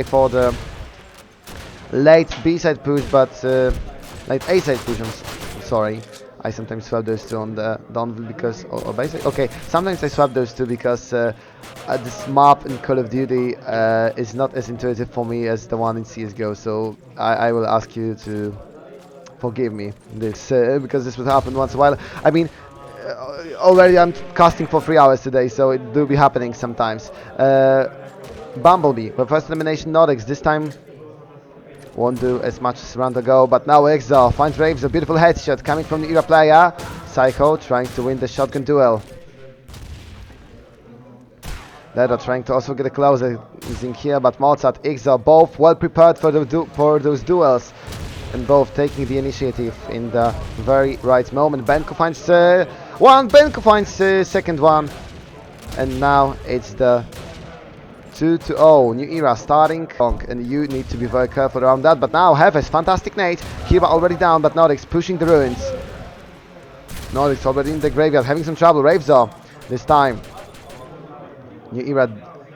for the late B-side push, but late A-side push. Sorry, I sometimes swap those two on the downville because or basic. Okay, sometimes I swap those two because this map in Call of Duty is not as intuitive for me as the one in CS:GO. So I will ask you to forgive me this because this would happen once in a while. I mean, already I'm casting for 3 hours today, so it do be happening sometimes. Bumblebee, the first elimination, Nordics. This time won't do as much as round ago, but now Exo finds Raves, a beautiful headshot coming from the Era player. Psycho trying to win the shotgun duel. Ledo trying to also get a closer using here, but Mozart, Exo both well prepared for those duels, and both taking the initiative in the very right moment. Benko finds one, Benko finds second one, and now it's the 2-0, new era starting, and you need to be very careful around that. But now Hefes, fantastic nade, Kiba already down, but Nordics pushing the ruins. Nordics already in the graveyard, having some trouble. Ravesaw this time. New era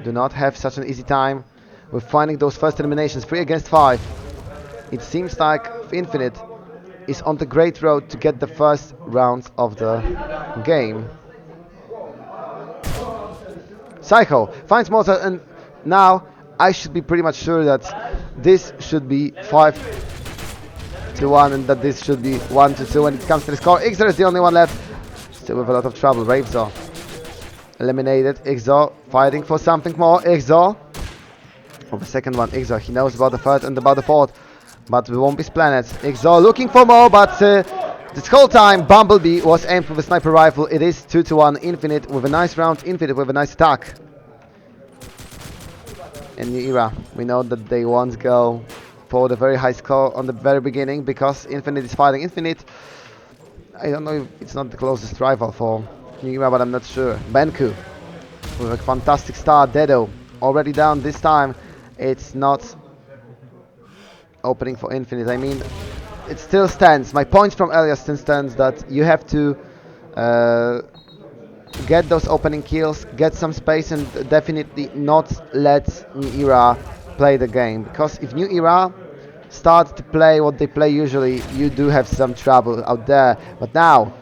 do not have such an easy time with finding those first eliminations, 3 against 5. It seems like Infinite is on the great road to get the first round of the game. Psycho finds Mozart, and now I should be pretty much sure that this should be 5-1 and that this should be 1-2 when it comes to the score. Ixor is the only one left, still with a lot of trouble. Ravesaw eliminated. Ixor fighting for something more. Ixor for the second one. Ixor, he knows about the third and about the fourth, but we won't be splanted. Ixor looking for more, but this whole time Bumblebee was aimed with a sniper rifle. It is 2-1. Infinite with a nice round. Infinite with a nice attack. In New Era, we know that they won't go for the very high score on the very beginning because Infinite is fighting. Infinite, I don't know if it's not the closest rival for New Era, but I'm not sure. Benku with a fantastic start. Dedo already down this time. It's not opening for Infinite. I mean, it still stands. My point from earlier still stands that you have to get those opening kills, get some space, and definitely not let New Era play the game. Because if New Era start to play what they play usually, you do have some trouble out there. But now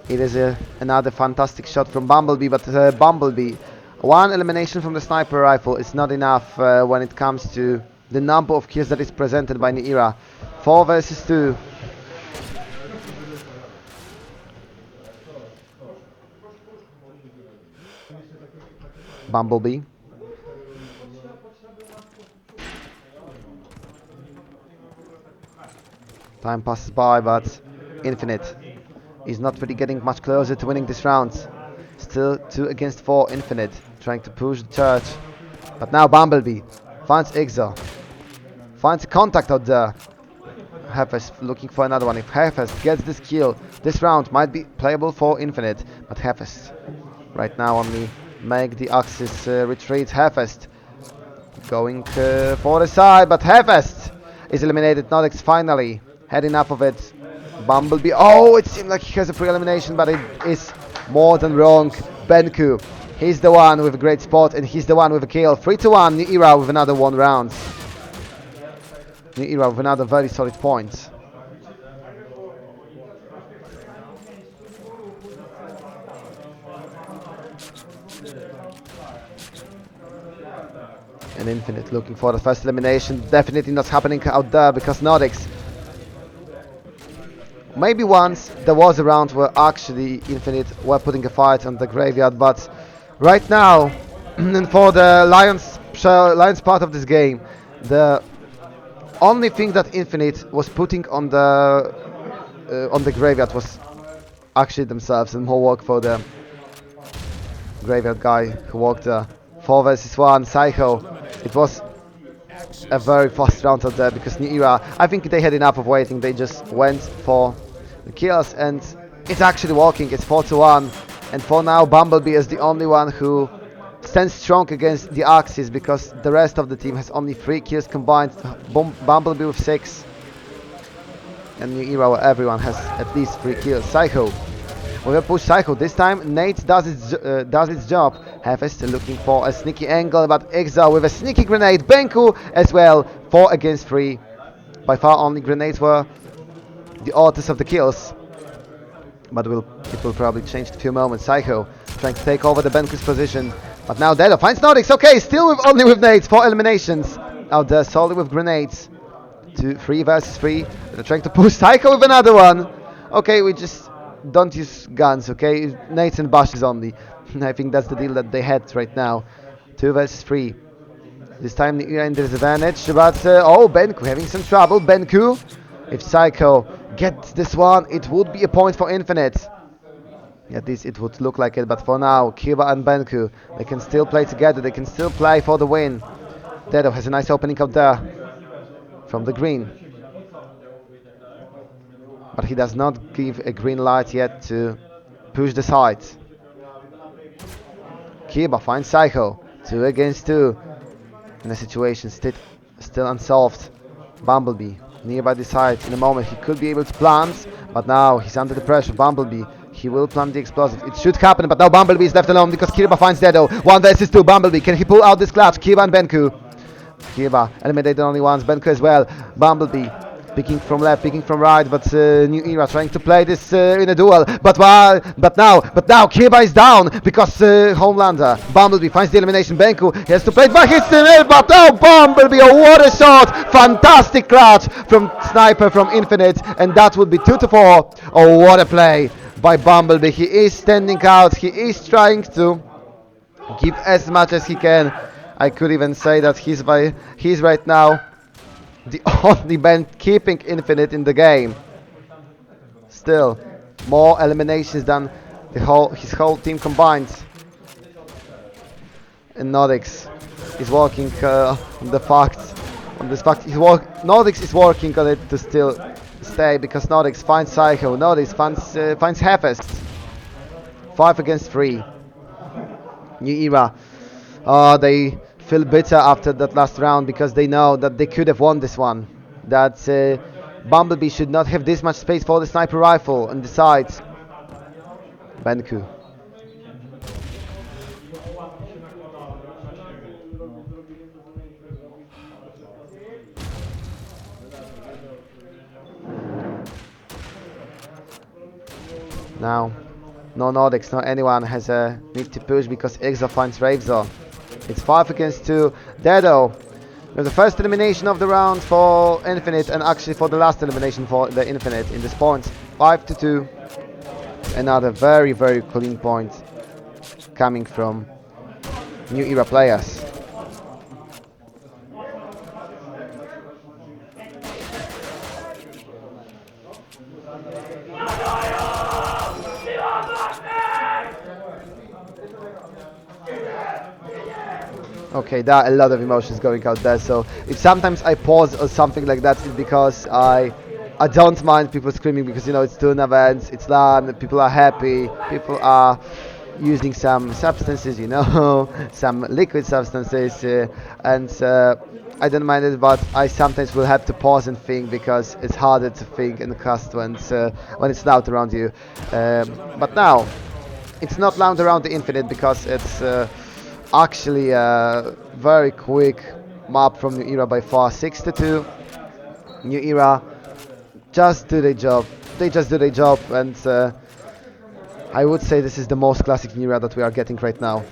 it is another fantastic shot from Bumblebee, but Bumblebee, one elimination from the sniper rifle is not enough when it comes to the number of kills that is presented by New Era. 4 versus 2. Bumblebee. Time passes by, but Infinite is not really getting much closer to winning this round. Still 2 against 4. Infinite trying to push the church, but now Bumblebee finds Ixor, finds a contact out there. Hefes looking for another one. If Hefes gets this kill, this round might be playable for Infinite, but Hefes right now only make the Axis retreat. Hefest going for the side, but Hefest is eliminated. Nordics finally had enough of it. Bumblebee, oh, it seemed like he has a free elimination, but it is more than wrong. Benku, he's the one with a great spot, and he's the one with a kill. 3-1, New Era with another 1 round. New Era with another very solid point. And Infinite looking for the first elimination. Definitely not happening out there because Nordics. Maybe once there was a round where actually Infinite were putting a fight on the graveyard, but right now, and for the Lions part of this game, the only thing that Infinite was putting on the graveyard was actually themselves, and more work for the graveyard guy who walked 4 versus 1. Psycho. It was a very fast round out there because New Era, I think they had enough of waiting. They just went for the kills, and it's actually working. It's 4-1, and for now Bumblebee is the only one who stands strong against the Axis because the rest of the team has only 3 kills combined. Bumblebee with 6, and New Era where everyone has at least 3 kills. Psycho with a push cycle. This time Nate does its job. Hefest looking for a sneaky angle, but Exa with a sneaky grenade. Benku as well. 4 against 3. By far only grenades were the authors of the kills. But it will probably change in a few moments. Psycho trying to take over the Benku's position. But now Dedo finds Nordics. Okay, still only with nades. 4 eliminations. Out there solely with grenades. 3 versus 3. They're trying to push Psycho with another one. Okay, we just don't use guns, okay? Nades and bashes only. I think that's the deal that they had right now. 2 versus 3. This time the in disadvantage, but oh, Benku having some trouble. Benku, if Psycho gets this one, it would be a point for Infinite. At least it would look like it, but for now, Kiba and Benku, they can still play together, they can still play for the win. Dedo has a nice opening out there from the green. But he does not give a green light yet to push the side. Kiba finds Psycho, 2 against 2. In a situation still unsolved. Bumblebee nearby the side. In a moment he could be able to plant, but now he's under the pressure. Bumblebee, he will plant the explosive. It should happen, but now Bumblebee is left alone because Kirba finds Dedo. 1 versus 2. Bumblebee, can he pull out this clutch? Kirba and Benku. Kirba eliminated only once. Benku as well. Bumblebee picking from left, picking from right, but New Era trying to play this in a duel. But now Kiba is down because Homelander. Bumblebee finds the elimination. Benku he has to play it back, hits the nail, but now Bumblebee, a water shot, fantastic clutch from Sniper from Infinite, and that would be 2-4. Oh, what a play by Bumblebee. He is standing out. He is trying to give as much as he can. I could even say that he's right now the only man keeping Infinite in the game. Still, more eliminations than his whole team combined. And Nodix is working on this fact. Nodix is working on it to still stay because Nodix finds Psycho. Nodix finds Hefest. 5 against 3. New Era. They feel bitter after that last round because they know that they could have won this one. That Bumblebee should not have this much space for the sniper rifle on the sides. Benku. Now, no Nordics, no anyone has a need to push because Exa finds Ravesor. It's 5 against 2. Dedo with the first elimination of the round for Infinite, and actually for the last elimination for the Infinite in this point. 5-2. Another very, very clean point coming from New Era players. Okay, there are a lot of emotions going out there, so if sometimes I pause or something like that, it's because I don't mind people screaming, because you know it's tournaments, it's LAN, people are happy, people are using some substances, you know, some liquid substances, and I don't mind it, but I sometimes will have to pause and think because it's harder to think and cast when it's loud around you. But now it's not loud around the Infinite because it's actually a very quick map from New Era by far. 6-2. New Era just do their job. They just do their job, and I would say this is the most classic New Era that we are getting right now.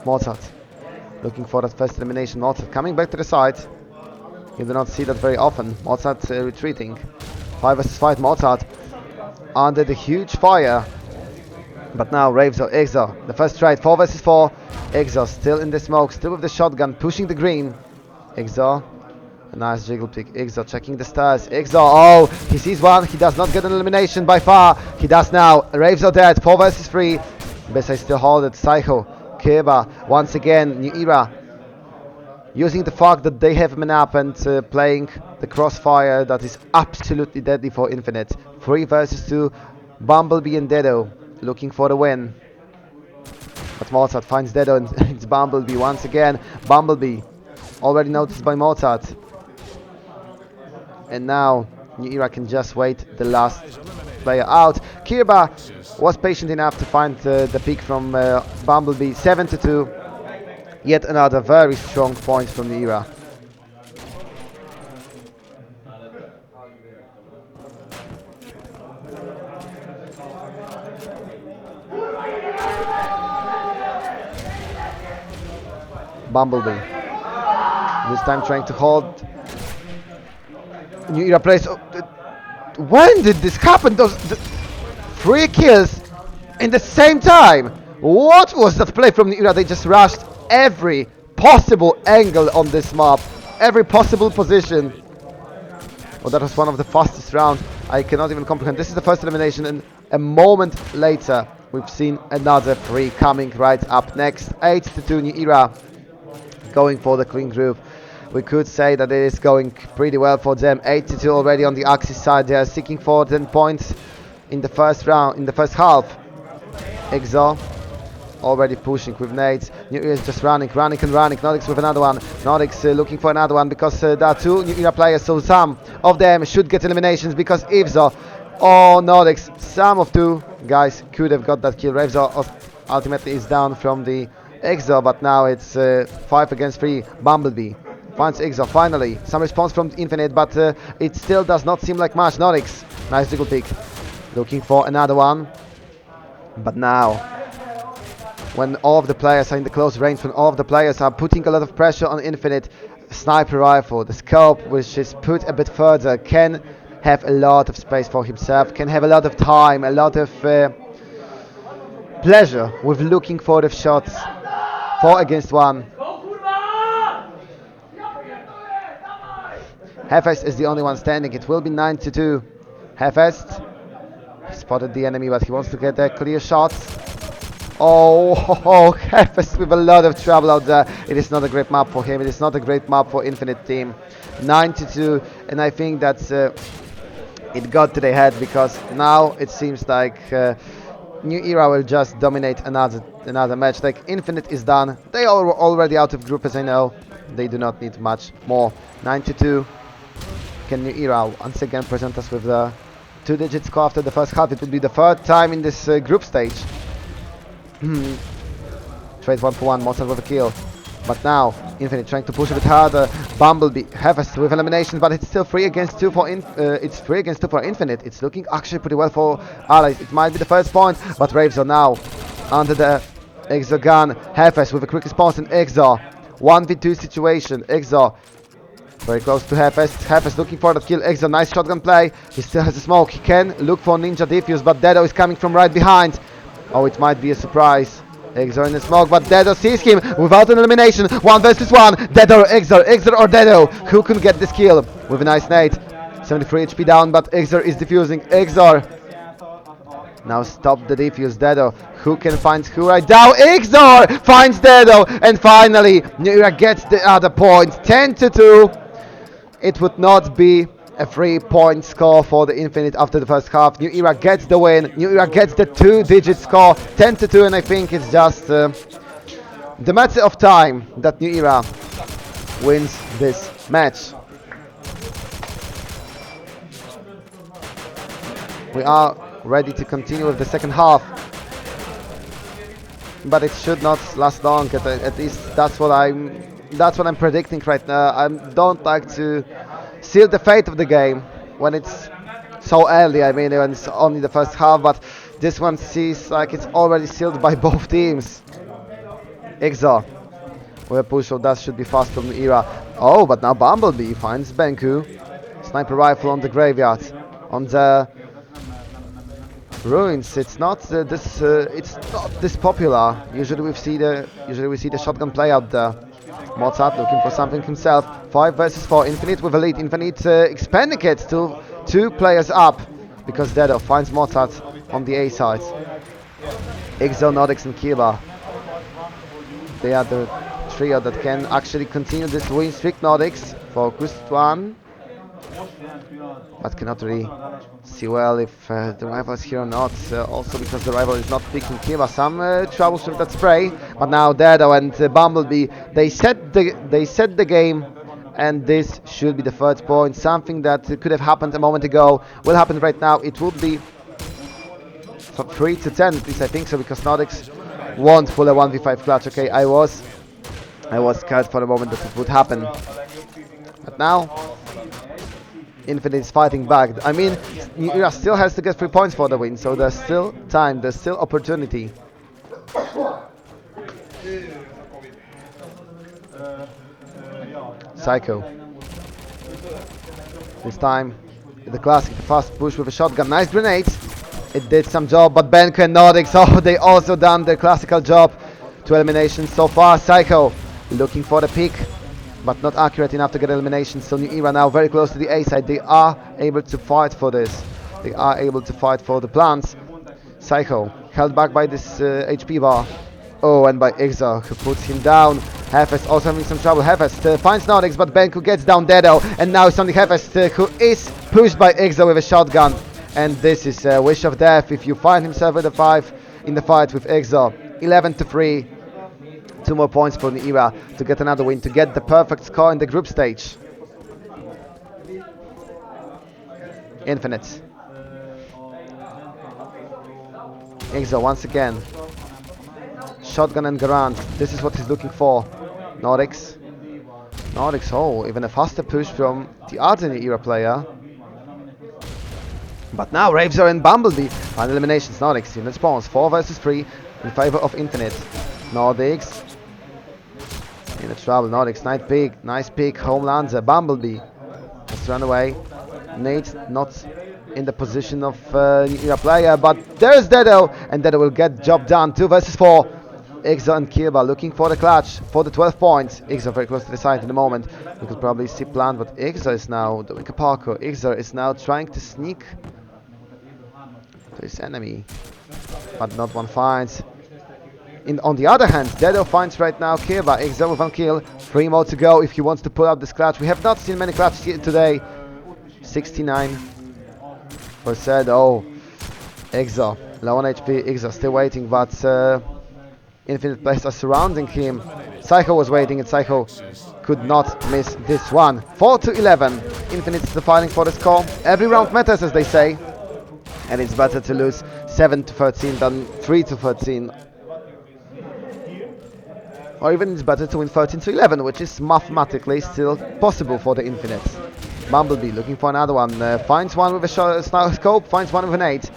Mozart looking for that first elimination. Mozart coming back to the side. You do not see that very often. Mozart retreating. 5 versus 5. Mozart under the huge fire. But now Ravesor, Exo, the first trade. 4 versus 4. Exo still in the smoke, still with the shotgun, pushing the green. Exo, a nice jiggle pick. Exo checking the stairs. Exo, oh, he sees one. He does not get an elimination by far. He does now. Ravesor dead. 4 versus 3. Besai still hold it. Psycho. Keba, once again, New Era using the fact that they have man up and playing the crossfire that is absolutely deadly for Infinite. 3 versus 2, Bumblebee and Dedo looking for the win. But Mozart finds Dedo and it's Bumblebee once again. Bumblebee, already noticed by Mozart. And now New Era can just wait the last player out. Kirba was patient enough to find the pick from Bumblebee. 7-2. Yet another very strong point from New Era. Bumblebee. This time trying to hold. New Era plays. When did this happen? Those 3 kills in the same time. What was that play from New Era? They just rushed every possible angle on this map, every possible position. Well, that was one of the fastest rounds. I cannot even comprehend. This is the first elimination, and a moment later, we've seen another 3 coming right up next. 8-2 New Era, going for the clean group. We could say that it is going pretty well for them. 8-2 already on the Axis side. They are seeking for 10 points in the first round, in the first half. Exo already pushing with nades. New Era is just running. Nodix with another one. Nodix looking for another one because there are 2 New Era players, so some of them should get eliminations because Ivzo or Nodix, some of 2 guys could have got that kill. Revzo ultimately is down from the Exo, but now it's 5 against 3. Bumblebee finds Exo finally. Some response from Infinite, but it still does not seem like much. Nodix, nice jiggle pick. Looking for another one. But now, when all of the players are in the close range, when all of the players are putting a lot of pressure on Infinite, sniper rifle, the scope which is put a bit further, can have a lot of space for himself, can have a lot of time, a lot of pleasure with looking for the shots. 4 against 1. Hefest is the only one standing. It will be 9-2. Hefest spotted the enemy, but he wants to get their clear shots. Oh, Hefest with a lot of trouble out there. It is not a great map for him. It is not a great map for Infinite team. 9-2, and I think that's it got to the head because now it seems like New Era will just dominate another match. Like Infinite is done. They are already out of group, as I know. They do not need much more. 9-2. Can New Era once again present us with the 2-digit score after the first half? It would be the 3rd time in this group stage. Trade 1-for-1, Mozart with a kill. But now, Infinite trying to push a bit harder. Bumblebee, Hefest with elimination, but it's still 3 against 2 for it's 3 against 2 for Infinite. It's looking actually pretty well for Allies. It might be the first point, but Raves are now under the Exo gun. Hefest with a quick response in Exo. 1v2 situation. Exo very close to Hefest. Hefest looking for that kill. Exo, nice shotgun play. He still has a smoke. He can look for Ninja Defuse, but Dedo is coming from right behind. Oh, it might be a surprise. Exo in the smoke, but Dedo sees him without an elimination. 1 versus 1. Dedo or Exo. Exo or Dedo. Who can get this kill with a nice nade? 73 HP down, but Exor is defusing. Exor. Now stop the defuse. Dedo. Who can find who right now? Exor finds Dedo. And finally, newera gets the other point. 10-2. It would not be a 3-point score for the Infinite after the first half. newera gets the win. newera gets the 2-digit score. 10-2. And I think it's just the matter of time that newera wins this match. We are ready to continue with the second half, but it should not last long. At least that's what I'm predicting right now. I don't like to seal the fate of the game when it's so early. I mean, when it's only the first half, but this one seems like it's already sealed by both teams. Exo with a push, so that should be fast from newera. Oh, but now Bumblebee finds Benku. Sniper rifle on the graveyard, on the ruins. It's not this popular. Usually we see the shotgun play out there. Mozart looking for something himself. 5 versus 4. Infinite with a lead. Infinite expanding it to 2 players up because Dedo finds Mozart on the A side. Exo, Nodix and Kiba. They are the trio that can actually continue this win streak. Nodix focused one. but cannot really see well if the rival is here or not. Also because the rival is not picking Kiba. Some troubles with that spray, but now Dedo and Bumblebee, they set the game, and this should be the third point. Something that could have happened a moment ago will happen right now. It would be 3 to 10 at least, I think so, because Nordics won't pull a 1v5 clutch. Okay, I was scared for a moment that it would happen, but now Infinite is fighting back. I mean, newera still has to get 3 points for the win, so there's still time, there's still opportunity. Psycho. This time, the classic, the fast push with a shotgun. Nice grenades. It did some job, but Benko and Nordics, oh, they also done their classical job to elimination so far. Psycho looking for the pick, but not accurate enough to get elimination. So newera now very close to the A side. They are able to fight for this. They are able to fight for the plants. Psycho held back by this HP bar. Oh, and by Ixor, who puts him down. Hefest also having some trouble. Hefest finds Nordics, but Benku gets down Dedo. And now it's only Hefest who is pushed by Ixor with a shotgun. And this is a wish of death if you find himself in the fight with Ixor. 11 to 3. 2 more points for newera to get another win, to get the perfect score in the group stage. Infinite. Ixor once again. Shotgun and Garant. This is what he's looking for. Nordics. Oh, even a faster push from the other newera player. But now Ravesor and Bumblebee. Final eliminations. Nordics unit spawns 4 versus 3 in favor of Infinite. Nordics in the trouble. Nordics, nice pick. Homelander. Bumblebee has to run away. Nate not in the position of newera player, but there's Dedo, and Dedo will get job done. 2 versus 4. Ixor and Kirba looking for the clutch for the 12 points. Ixor very close to the side in the moment. You could probably see plant, but Ixor is now doing a parkour. Ixor is now trying to sneak to his enemy, but not one finds. On the other hand, Dedo finds right now Kirba. Ixor with 1 kill. 3 more to go if he wants to pull out this clutch. We have not seen many clutches here today. 69%. Oh, Ixor low on HP. Ixor still waiting, but Infinite players are surrounding him. Psycho was waiting, and Psycho could not miss this one. 4 to 11. Infinite is fighting for the score. Every round matters, as they say, and it's better to lose 7 to 13 than 3 to 13. Or even it's better to win 13 to 11, which is mathematically still possible for the Infinite. Bumblebee looking for another one. Finds one with a scope, finds one with an 8.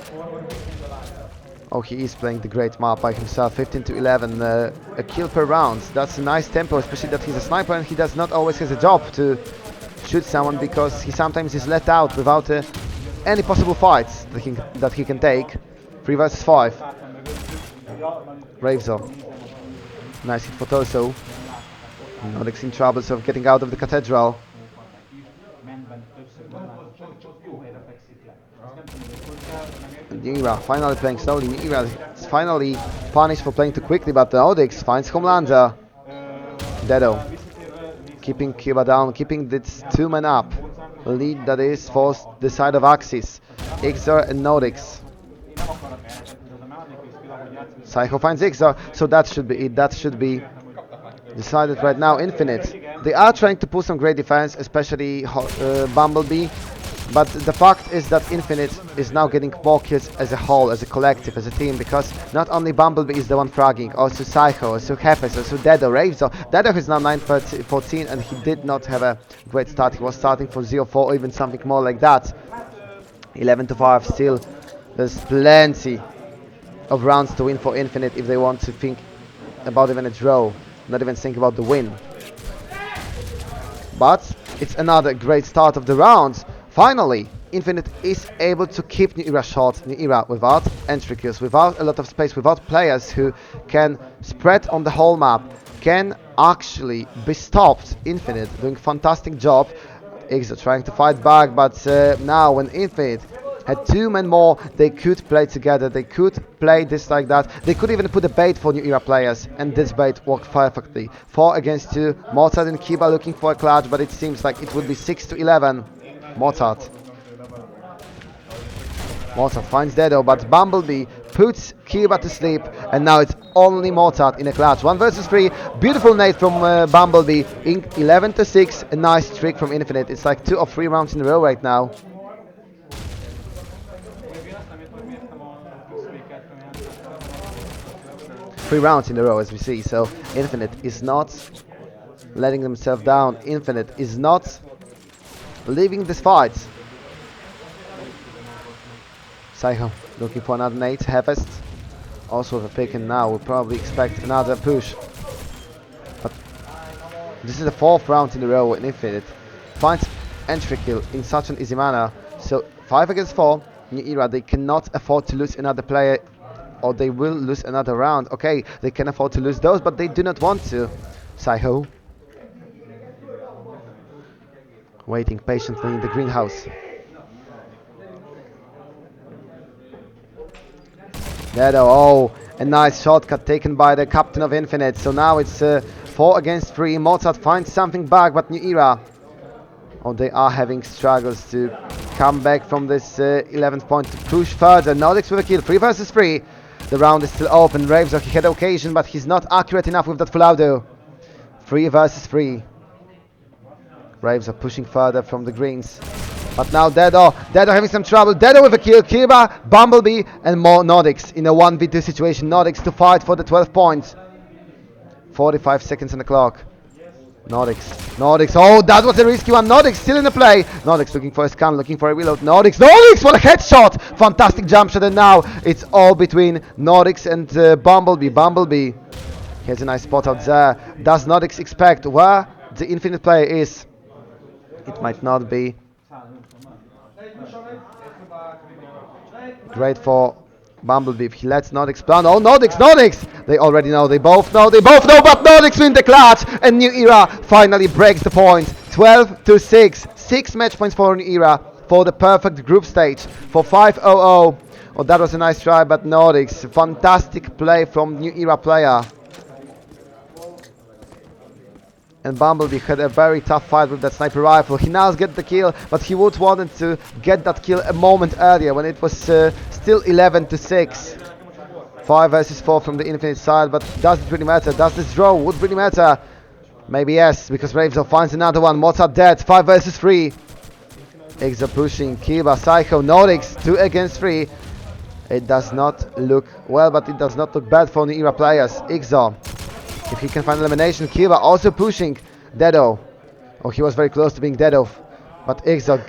Oh, he is playing the great map by himself. 15 to 11, a kill per round. That's a nice tempo, especially that he's a sniper and he does not always have a job to shoot someone, because he sometimes is let out without any possible fights that he can take. 3 versus 5. Ravesor. Nice hit for torso. Nordics in trouble of getting out of the cathedral. newera finally playing slowly. Newera is finally punished for playing too quickly, but Nordics finds Homelander. Dedo keeping Kiba down, keeping this 2 men up. Lead that is for the side of Axis. Ixor and Nordics. Psycho finds Ixor, so that should be it. That should be decided right now. Infinite. They are trying to pull some great defense, especially Bumblebee. But the fact is that Infinite is now getting more kills as a whole, as a collective, as a team, because not only Bumblebee is the one fragging, also Psycho, also Hefes, also Dedo, Ravesor. Dedo is now 9-14 and he did not have a great start. He was starting from 0-4 or even something more like that. 11 to 5 still. There's plenty of rounds to win for Infinite if they want to think about even a draw, not even think about the win. But it's another great start of the rounds. Finally, Infinite is able to keep newera short, newera without entry kills, without a lot of space, without players who can spread on the whole map, can actually be stopped. Infinite doing fantastic job. Ixor trying to fight back, but now when Infinite had 2 men more, they could play together, they could play this like that. They could even put a bait for newera players, and this bait worked perfectly. 4 against 2, Mozart and Kiba looking for a clutch, but it seems like it would be 6 to 11. Mozart. Mozart finds Dedo, but Bumblebee puts Kiba to sleep, and now it's only Mozart in a clutch. 1 versus 3. Beautiful nade from Bumblebee. 11 to 6. A nice trick from Infinite. It's like 2 or 3 rounds in a row right now. 3 rounds in a row, as we see. So Infinite is not letting themselves down. Infinite is not leaving this fight. Psycho looking for another nade. Harvest also with a pick, and now we'll probably expect another push. But this is the 4th round in a row, and Infinite finds entry kill in such an easy manner. So 5 against 4. New Era, they cannot afford to lose another player, or they will lose another round. Okay, they can afford to lose those, but they do not want to. Psycho waiting patiently in the greenhouse. Dedo, oh, a nice shortcut taken by the captain of Infinite. So now it's 4 against 3. Mozart finds something back, but New Era, oh, they are having struggles to come back from this 11th point to push further. Nordics with a kill. 3 versus 3. The round is still open. Raves, he had occasion, but he's not accurate enough with that full auto. 3 versus 3. Raves are pushing further from the greens. But now Dedo having some trouble. Dedo with a kill. Kiba, Bumblebee, and more Nordics in a 1v2 situation. Nordics to fight for the 12 points. 45 seconds on the clock. Nordics, oh, that was a risky one. Nordics still in the play. Nordics looking for a scan, looking for a reload. Nordics, what a headshot! Fantastic jump shot, and now it's all between Nordics and Bumblebee. Bumblebee has a nice spot out there. Does Nordics expect where the Infinite player is? It might not be great for Bumblebee if he lets Nordics plan. Oh, Nordics! They already know, they both know, but Nordics win the clutch, and New Era finally breaks the point. 12 to 6. 6 match points for New Era for the perfect group stage for 5-0-0. Oh, that was a nice try, but Nordics. Fantastic play from New Era player. And Bumblebee had a very tough fight with that sniper rifle. He now gets the kill, but he would wanted to get that kill a moment earlier when it was still 11 to 6. 5 versus 4 from the Infinite side, but does it really matter? Does this draw would really matter? Maybe yes, because Ravezo finds another one. Mozart dead. 5 versus 3. Exo pushing. Kiba, Psycho, Nordics. 2 against 3. It does not look well, but it does not look bad for New Era players. Exo, if he can find elimination. Kiba also pushing Dedo. Oh, he was very close to being Dedo, but Exo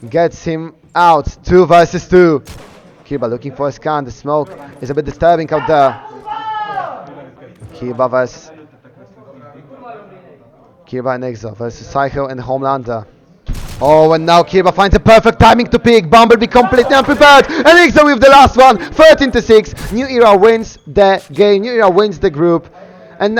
gets him out. 2 versus 2. Kiba looking for a scan. The smoke is a bit disturbing out there. Kiba and Exo versus Psycho and Homelander. Oh, and now Kiba finds a perfect timing to pick. Bumblebee completely unprepared, and Exo with the last one. 13 to 6. New Era wins the game. New Era wins the group, and now